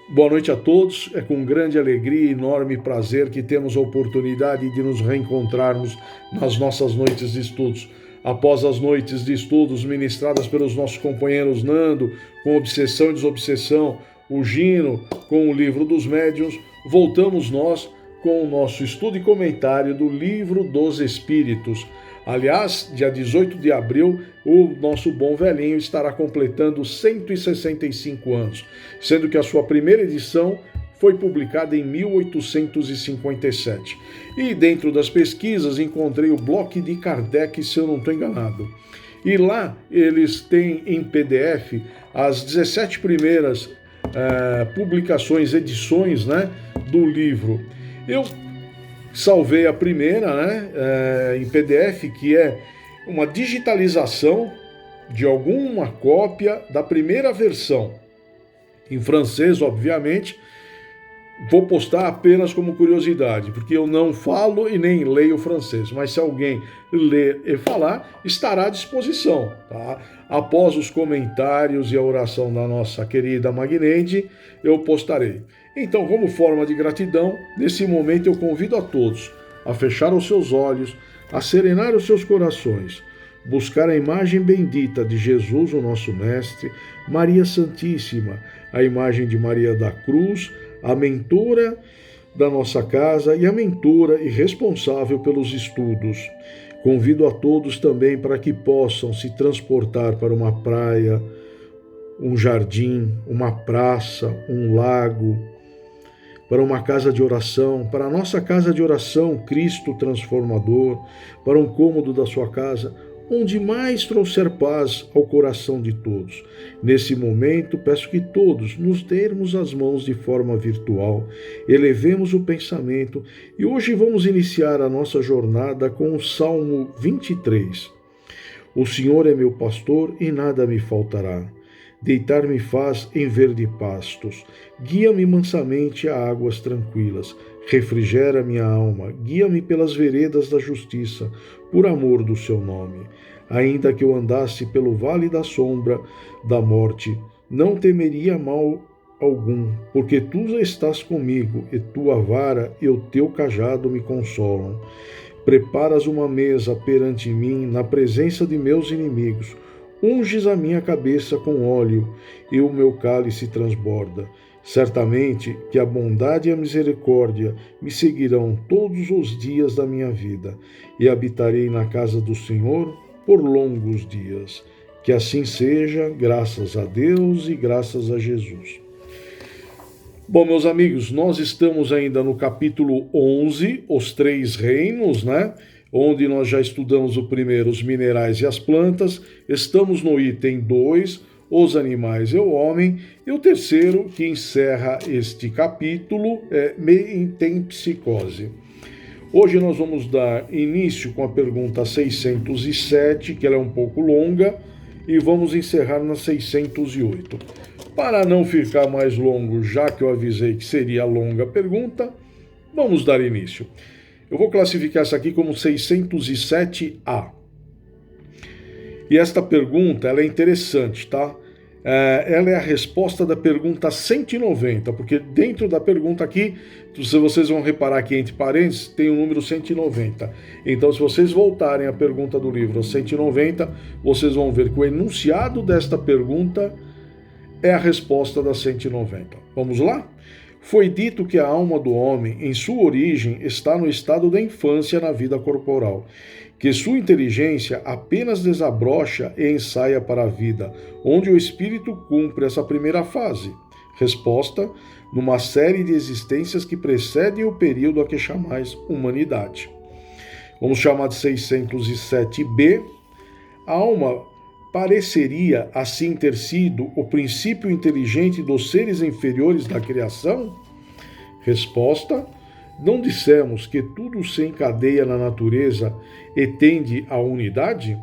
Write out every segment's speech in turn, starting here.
Boa noite a todos. É com grande alegria e enorme prazer que temos a oportunidade de nos reencontrarmos nas nossas noites de estudos. Após as noites de estudos ministradas pelos nossos companheiros Nando, com Obsessão e Desobsessão, o Gino, com o Livro dos Médiuns, voltamos nós com o nosso estudo e comentário do Livro dos Espíritos. Aliás, dia 18 de abril, o nosso bom velhinho estará completando 165 anos, sendo que a sua primeira edição foi publicada em 1857. E dentro das pesquisas encontrei o Bloco de Kardec, se eu não estou enganado. E lá eles têm em PDF as 17 primeiras publicações, edições, do livro. Eu salvei a primeira, em PDF, que é uma digitalização de alguma cópia da primeira versão, em francês, obviamente. Vou postar apenas como curiosidade, porque eu não falo e nem leio francês, mas se alguém ler e falar, estará à disposição, tá? Após os comentários e a oração da nossa querida Magneide, eu postarei. Então, como forma de gratidão, nesse momento eu convido a todos a fechar os seus olhos, a serenar os seus corações, buscar a imagem bendita de Jesus, o nosso Mestre, Maria Santíssima, a imagem de Maria da Cruz, a mentora da nossa casa e a mentora e responsável pelos estudos. Convido a todos também para que possam se transportar para uma praia, um jardim, uma praça, um lago, para uma casa de oração, para a nossa casa de oração, Cristo Transformador, para um cômodo da sua casa, onde mais trouxer paz ao coração de todos. Nesse momento, peço que todos nos dermos as mãos de forma virtual, elevemos o pensamento e hoje vamos iniciar a nossa jornada com o Salmo 23. O Senhor é meu pastor e nada me faltará. Deitar-me faz em verde pastos, guia-me mansamente a águas tranquilas, refrigera minha alma, guia-me pelas veredas da justiça, por amor do seu nome. Ainda que eu andasse pelo vale da sombra da morte, não temeria mal algum, porque tu estás comigo, e tua vara e o teu cajado me consolam. Preparas uma mesa perante mim na presença de meus inimigos. Unges a minha cabeça com óleo, e o meu cálice transborda. Certamente que a bondade e a misericórdia me seguirão todos os dias da minha vida, e habitarei na casa do Senhor por longos dias. Que assim seja, graças a Deus e graças a Jesus. Bom, meus amigos, nós estamos ainda no capítulo 11, os três reinos, onde nós já estudamos o primeiro, os minerais e as plantas. Estamos no item 2, os animais e o homem. E o terceiro, que encerra este capítulo, é metempsicose. Hoje nós vamos dar início com a pergunta 607, que ela é um pouco longa, e vamos encerrar na 608. Para não ficar mais longo, já que eu avisei que seria longa a pergunta, vamos dar início. Eu vou classificar essa aqui como 607A. E esta pergunta, ela é interessante, tá? Ela é a resposta da pergunta 190, porque dentro da pergunta aqui, vocês vão reparar que entre parênteses tem o número 190. Então, se vocês voltarem à pergunta do livro 190, vocês vão ver que o enunciado desta pergunta é a resposta da 190. Vamos lá? Foi dito que a alma do homem, em sua origem, está no estado da infância na vida corporal, que sua inteligência apenas desabrocha e ensaia para a vida, onde o espírito cumpre essa primeira fase. Resposta: numa série de existências que precedem o período a que chamais humanidade. Vamos chamar de 607b. A alma pareceria assim ter sido o princípio inteligente dos seres inferiores da criação? Resposta: não dissemos que tudo se encadeia na natureza e tende à unidade?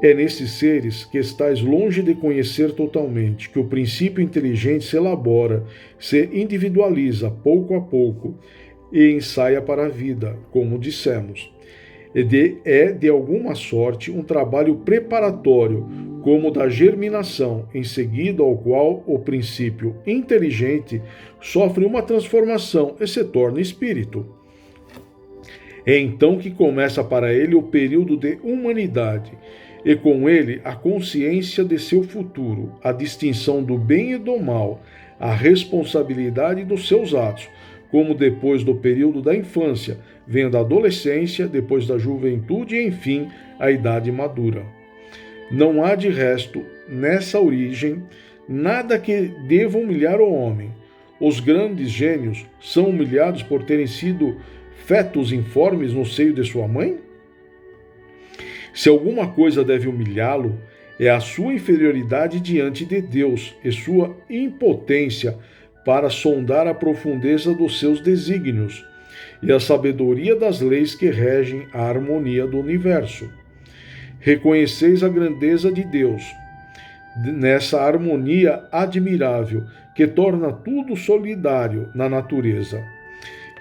É nesses seres que estais longe de conhecer totalmente que o princípio inteligente se elabora, se individualiza pouco a pouco e ensaia para a vida, como dissemos. É de alguma sorte um trabalho preparatório, como da germinação, em seguida ao qual o princípio inteligente sofre uma transformação e se torna espírito. É então que começa para ele o período de humanidade, e com ele a consciência de seu futuro, a distinção do bem e do mal, a responsabilidade dos seus atos, como depois do período da infância, vem da adolescência, depois da juventude e, enfim, a idade madura. Não há, de resto, nessa origem, nada que deva humilhar o homem. Os grandes gênios são humilhados por terem sido fetos informes no seio de sua mãe? Se alguma coisa deve humilhá-lo, é a sua inferioridade diante de Deus e sua impotência para sondar a profundeza dos seus desígnios e a sabedoria das leis que regem a harmonia do universo. Reconheceis a grandeza de Deus nessa harmonia admirável que torna tudo solidário na natureza.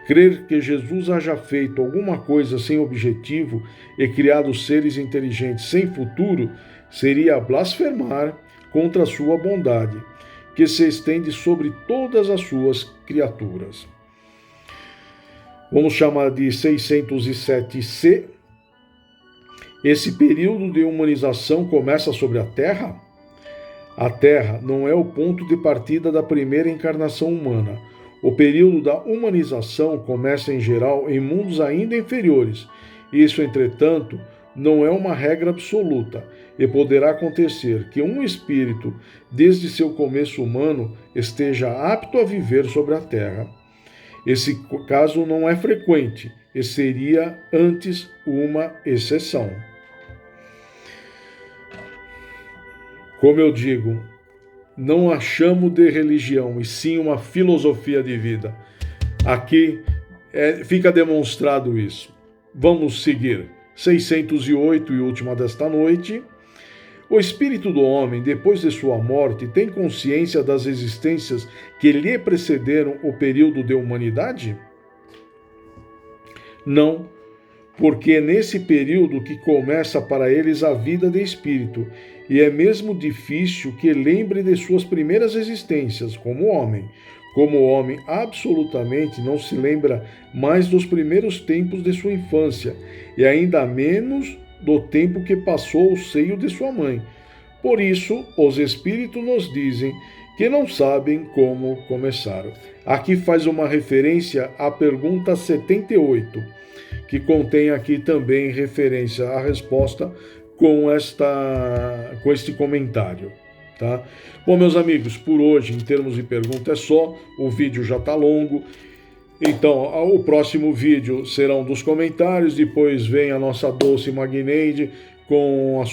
Crer que Jesus haja feito alguma coisa sem objetivo e criado seres inteligentes sem futuro seria blasfemar contra a sua bondade, que se estende sobre todas as suas criaturas. Vamos chamar de 607C. Esse período de humanização começa sobre a Terra? A Terra não é o ponto de partida da primeira encarnação humana. O período da humanização começa em geral em mundos ainda inferiores. Isso, entretanto, não é uma regra absoluta e poderá acontecer que um espírito, desde seu começo humano, esteja apto a viver sobre a Terra. Esse caso não é frequente e seria antes uma exceção. Como eu digo, não a chamo de religião, e sim uma filosofia de vida. Aqui fica demonstrado isso. Vamos seguir. 608 e última desta noite. O espírito do homem, depois de sua morte, tem consciência das existências que lhe precederam o período de humanidade? Não, porque é nesse período que começa para eles a vida de espírito, e é mesmo difícil que lembre de suas primeiras existências como homem. Como homem, absolutamente não se lembra mais dos primeiros tempos de sua infância, e ainda menos do tempo que passou ao seio de sua mãe. Por isso, os espíritos nos dizem que não sabem como começaram. Aqui faz uma referência à pergunta 78, que contém aqui também referência à resposta com este comentário. Tá? Bom, meus amigos, por hoje, em termos de pergunta, é só. O vídeo já está longo. Então, o próximo vídeo serão dos comentários. Depois vem a nossa doce Magneide com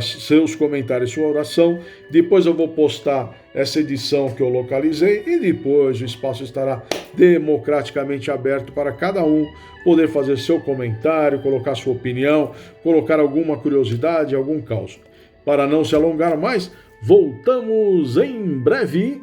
seus comentários, sua oração. Depois eu vou postar essa edição que eu localizei. E depois o espaço estará democraticamente aberto para cada um poder fazer seu comentário, colocar sua opinião, colocar alguma curiosidade, algum caos. Para não se alongar mais, voltamos em breve.